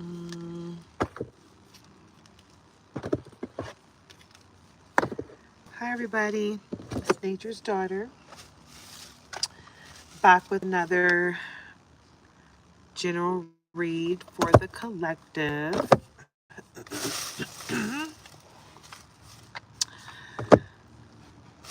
Mm. Hi, everybody. It's Nature's Daughter, back with another general read for the collective.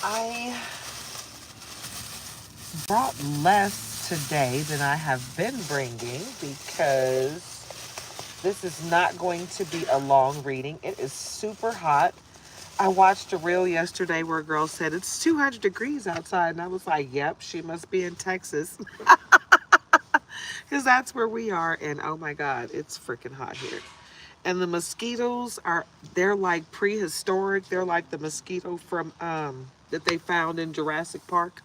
I brought less today than I have been bringing because this is not going to be a long reading. It is super hot. I watched a reel yesterday where a girl said it's 200 degrees outside, and I was like, yep, she must be in Texas because that's where we are. And oh my God, it's freaking hot here. And the mosquitoes they're like prehistoric. They're like the mosquito from that they found in Jurassic Park.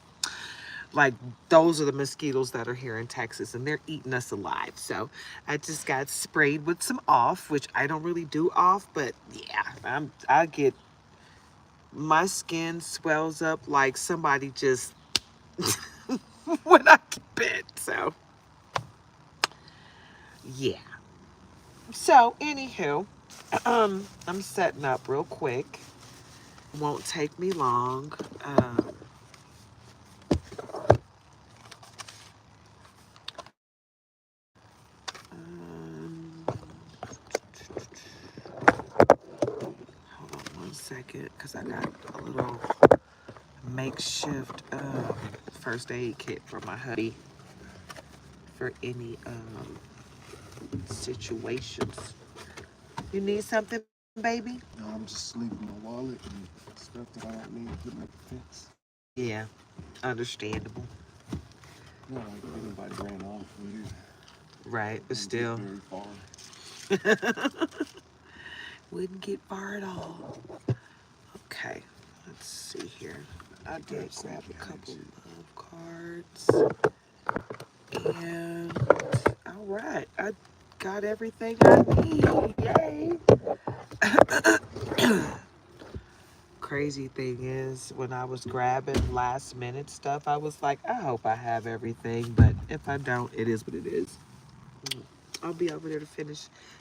Like those are the mosquitoes that are here in Texas, and they're eating us alive. So I just got sprayed with some off, which I don't really do off, but yeah, I get my skin swells up like somebody just when I get bit. So yeah. So anywho, I'm setting up real quick. Won't take me long. Hold on one second, because I got a little makeshift first aid kit for my hubby for any situations. You need something, baby? No, I'm just leaving my wallet and stuff that I don't need to make a fence. Yeah, understandable. Not like anybody ran off with it. Right, but Didn't get still, very far. wouldn't get far at all. Okay, let's see here. I did grab a couple of cards. And all right, I got everything I need. Yay! Crazy thing is, when I was grabbing last minute stuff, I was like, I hope I have everything, but if I don't, it is what it is. I'll be over there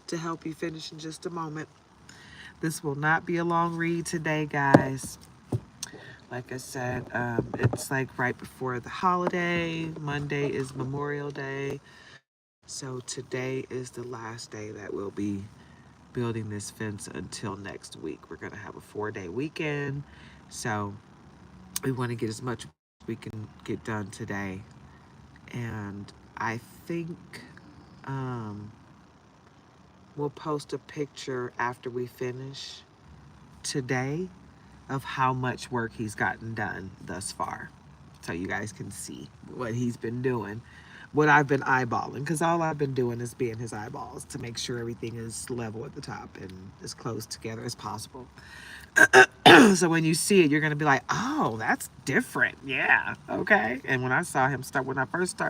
to help you finish in just a moment. This will not be a long read today, guys. Like I said, it's like right before the holiday. Monday is Memorial Day. So today is the last day that we'll be building this fence until next week. We're going to have a 4-day weekend. So we want to get as much as we can get done today. And I think um, we'll post a picture after we finish today of how much work he's gotten done thus far. So you guys can see what he's been doing, what I've been eyeballing, because all I've been doing is being his eyeballs to make sure everything is level at the top and as close together as possible. So when you see it, you're gonna be like, "Oh, that's different." Yeah, okay. And when I saw him start, when I first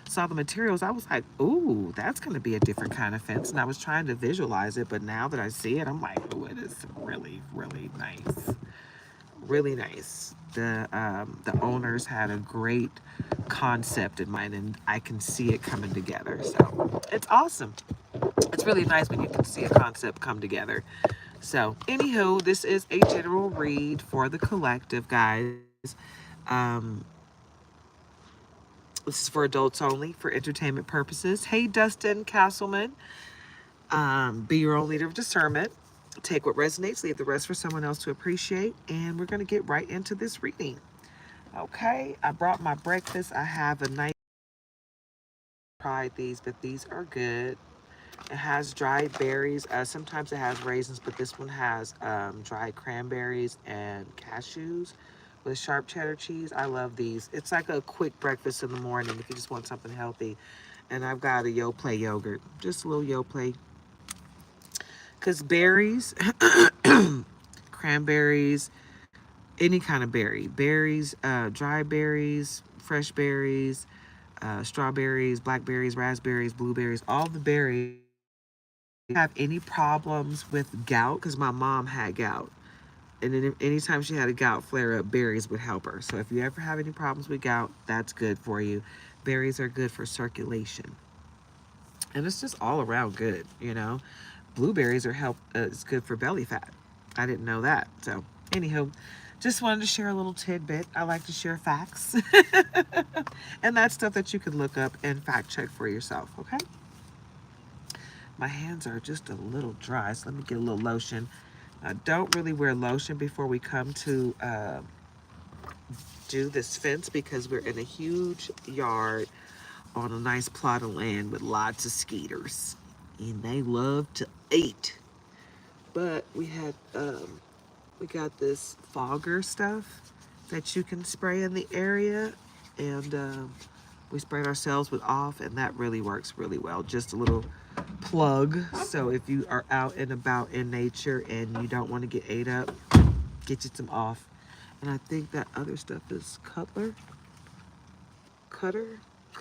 saw the materials, I was like, "Ooh, that's gonna be a different kind of fence." And I was trying to visualize it, but now that I see it, I'm like, "Oh, it is really, really nice, really nice." The owners had a great concept in mind, and I can see it coming together. So it's awesome. It's really nice when you can see a concept come together. So, anywho, this is a general read for the collective, guys. Um, this is for adults only, for entertainment purposes. Hey, Dustin Castleman, be your own leader of discernment. Take what resonates, leave the rest for someone else to appreciate. And we're going to get right into this reading. Okay, I brought my breakfast. I have a nice, tried these, but these are good. It has dried berries. Sometimes it has raisins, but this one has dried cranberries and cashews with sharp cheddar cheese. I love these. It's like a quick breakfast in the morning if you just want something healthy. And I've got a Yoplait yogurt, just a little Yoplait. Because berries, cranberries, any kind of berry, berries, dry berries, fresh berries, strawberries, blackberries, raspberries, blueberries, all the berries have any problems with gout because my mom had gout. And then anytime she had a gout flare up, berries would help her. So if you ever have any problems with gout, that's good for you. Berries are good for circulation. And it's just all around good, you know. Blueberries are it's good for belly fat. I didn't know that. So, anywho, just wanted to share a little tidbit. I like to share facts. And that's stuff that you can look up and fact check for yourself, okay? My hands are just a little dry, so let me get a little lotion. I don't really wear lotion before we come to do this fence because we're in a huge yard on a nice plot of land with lots of skeeters. And they love to eat. But we got this fogger stuff that you can spray in the area, and we sprayed ourselves with off, and that really works really well. Just a little plug, so if you are out and about in nature and you don't want to get ate up, get you some off. And I think that other stuff is cutter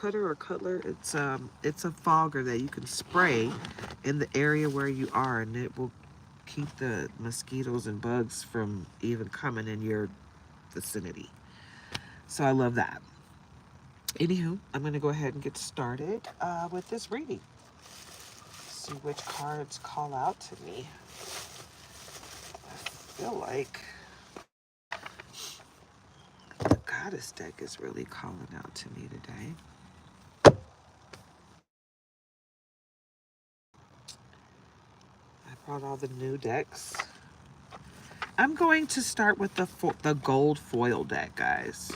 or cutler. It's a fogger that you can spray in the area where you are, and it will keep the mosquitoes and bugs from even coming in your vicinity. So I love that. Anywho, I'm going to go ahead and get started with this reading. See which cards call out to me. I feel like the Goddess deck is really calling out to me today. I brought all the new decks. I'm going to start with the gold foil deck, guys.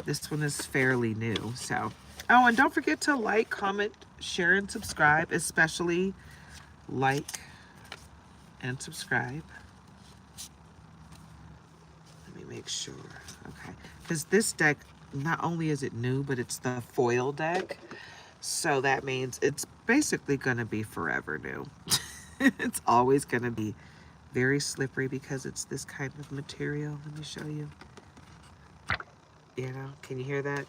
This one is fairly new, so. Oh, and don't forget to like, comment, share, and subscribe, especially like and subscribe. Let me make sure. Okay. Because this deck, not only is it new, but it's the foil deck. So that means it's basically going to be forever new. It's always going to be very slippery because it's this kind of material. Let me show you. You know, can you hear that?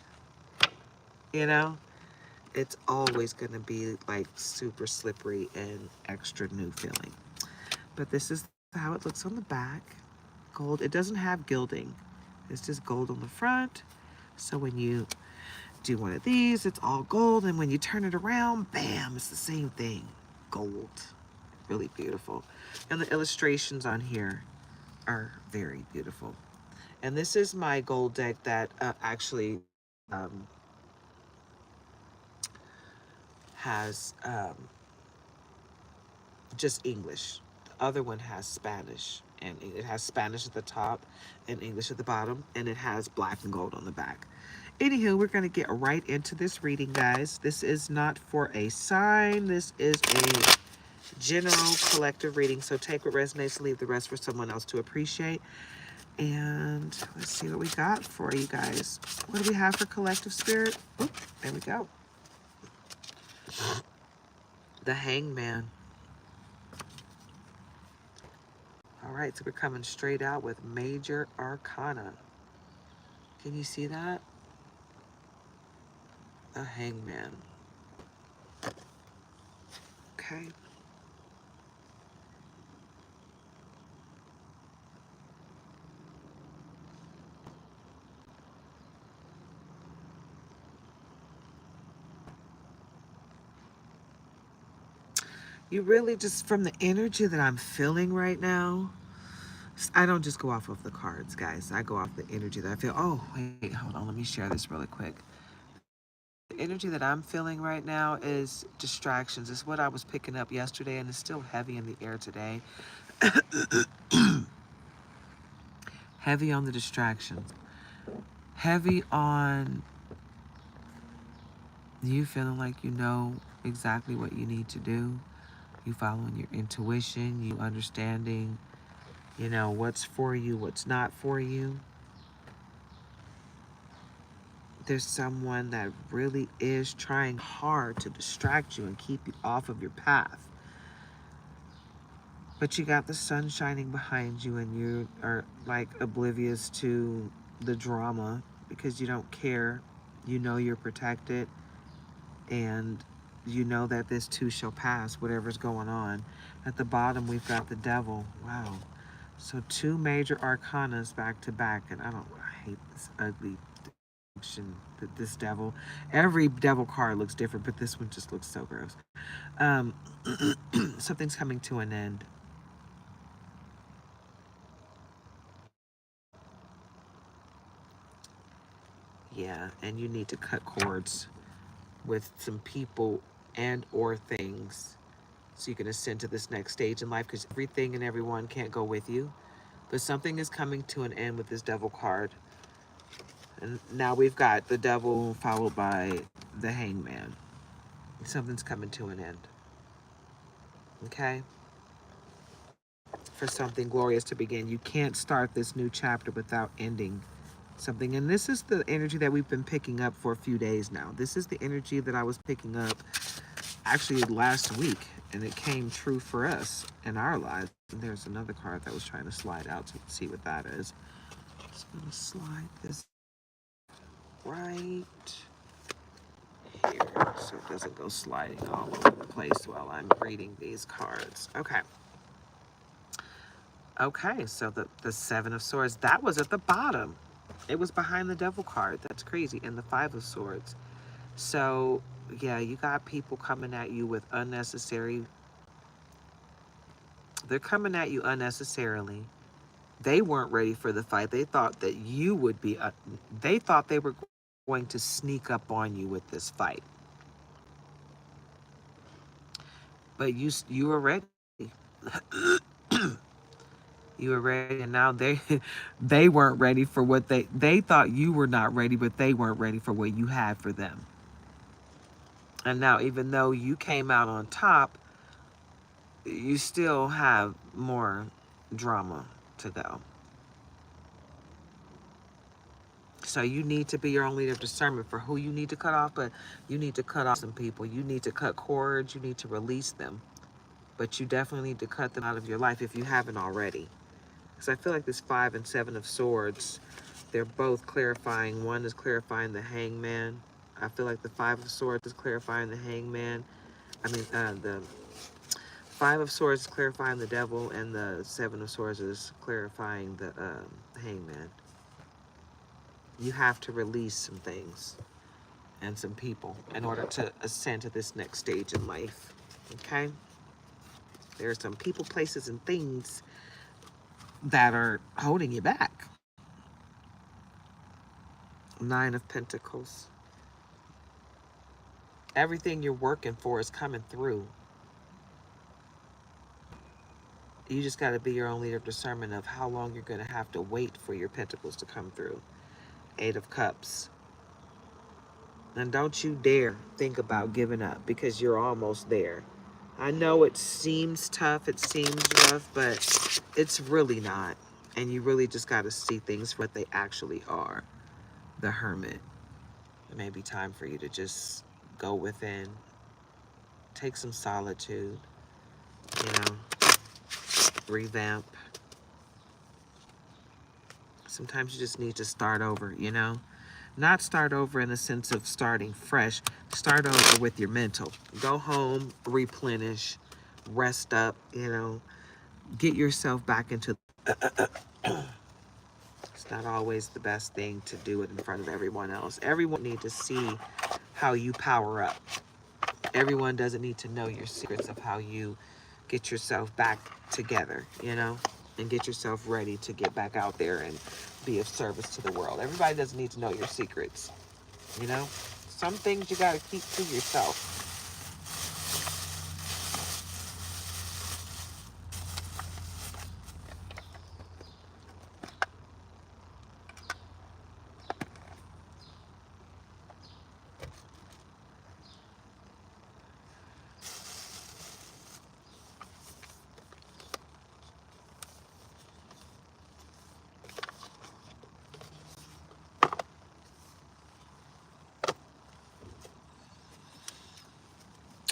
You know, it's always going to be like super slippery and extra new feeling. But this is how it looks on the back. Gold. It doesn't have gilding. It's just gold on the front. So when you do one of these, it's all gold. And when you turn it around, bam, it's the same thing. Gold. Really beautiful. And the illustrations on here are very beautiful. And this is my gold deck that actually has just English. The other one has Spanish, and it has Spanish at the top and English at the bottom, and it has black and gold on the back. Anywho, we're going to get right into this reading, guys. This is not for a sign. This is a general collective reading, so take what resonates, leave the rest for someone else to appreciate. And let's see what we got for you guys. What do we have for collective spirit? Oop, there we go. The Hangman. All right, so we're coming straight out with Major Arcana. Can you see that? A Hangman. Okay. You really just, from the energy that I'm feeling right now, I don't just go off of the cards, guys. I go off the energy that I feel. Oh, wait, hold on. Let me share this really quick. The energy that I'm feeling right now is distractions. It's what I was picking up yesterday, and it's still heavy in the air today. Heavy on the distractions. Heavy on you feeling like you know exactly what you need to do. You following your intuition. You understanding, you know, what's for you, what's not for you. There's someone that really is trying hard to distract you and keep you off of your path. But you got the sun shining behind you, and you are like oblivious to the drama because you don't care. You know you're protected, and you know that this too shall pass, whatever's going on. At the bottom, we've got the devil. Wow. So two major arcanas back to back, and I hate this ugly this devil. Every devil card looks different, but this one just looks so gross. Um, something's coming to an end. Yeah, and you need to cut cords with some people and or things so you can ascend to this next stage in life, because everything and everyone can't go with you. But something is coming to an end with this devil card. And now we've got the devil followed by the hangman. Something's coming to an end. Okay? For something glorious to begin. You can't start this new chapter without ending something. And this is the energy that we've been picking up for a few days now. This is the energy that I was picking up actually last week, and it came true for us in our lives. And there's another card that was trying to slide out to see what that is. Just gonna slide this right here so it doesn't go sliding all over the place while I'm reading these cards. Okay. Okay, so the Seven of Swords, that was at the bottom. It was behind the Devil card. That's crazy. And the Five of Swords. So, yeah, you got people coming at you with unnecessary. They're coming at you unnecessarily. They weren't ready for the fight. They thought that you would be. They thought they were going to sneak up on you with this fight. But you were ready. You were ready, and now they weren't ready for what they thought you were not ready, but they weren't ready for what you had for them. And now, even though you came out on top, you still have more drama to go. So you need to be your own leader of discernment for who you need to cut off, but you need to cut off some people. You need to cut cords. You need to release them. But you definitely need to cut them out of your life if you haven't already. Because I feel like this 5 and 7 of Swords, they're both clarifying. One is clarifying the hangman. I feel like the 5 of Swords is clarifying the hangman. The 5 of Swords is clarifying the devil, and the 7 of Swords is clarifying the hangman. You have to release some things and some people in order to ascend to this next stage in life. Okay? There are some people, places, and things that are holding you back. 9 of Pentacles. Everything you're working for is coming through. You just got to be your own leader of discernment of how long you're going to have to wait for your pentacles to come through. 8 of Cups. And don't you dare think about giving up, because you're almost there. I know it seems tough, it seems rough, but it's really not. And you really just got to see things for what they actually are. The Hermit. It may be time for you to just go within. Take some solitude. You know, revamp. Sometimes you just need to start over, you know? Not start over in the sense of starting fresh. Start over with your mental. Go home, replenish, rest up, you know. Get yourself back into... It's not always the best thing to do it in front of everyone else. Everyone needs to see how you power up. Everyone doesn't need to know your secrets of how you get yourself back together, you know, and get yourself ready to get back out there and be of service to the world. Everybody doesn't need to know your secrets, you know. Some things you got to keep to yourself.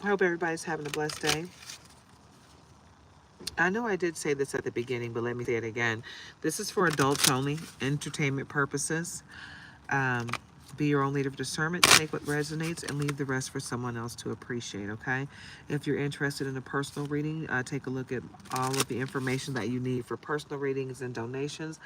I hope everybody's having a blessed day. I know I did say this at the beginning, but let me say it again. This is for adults only, entertainment purposes. Be your own leader of discernment. Take what resonates and leave the rest for someone else to appreciate, okay? If you're interested in a personal reading, take a look at all of the information that you need for personal readings and donations.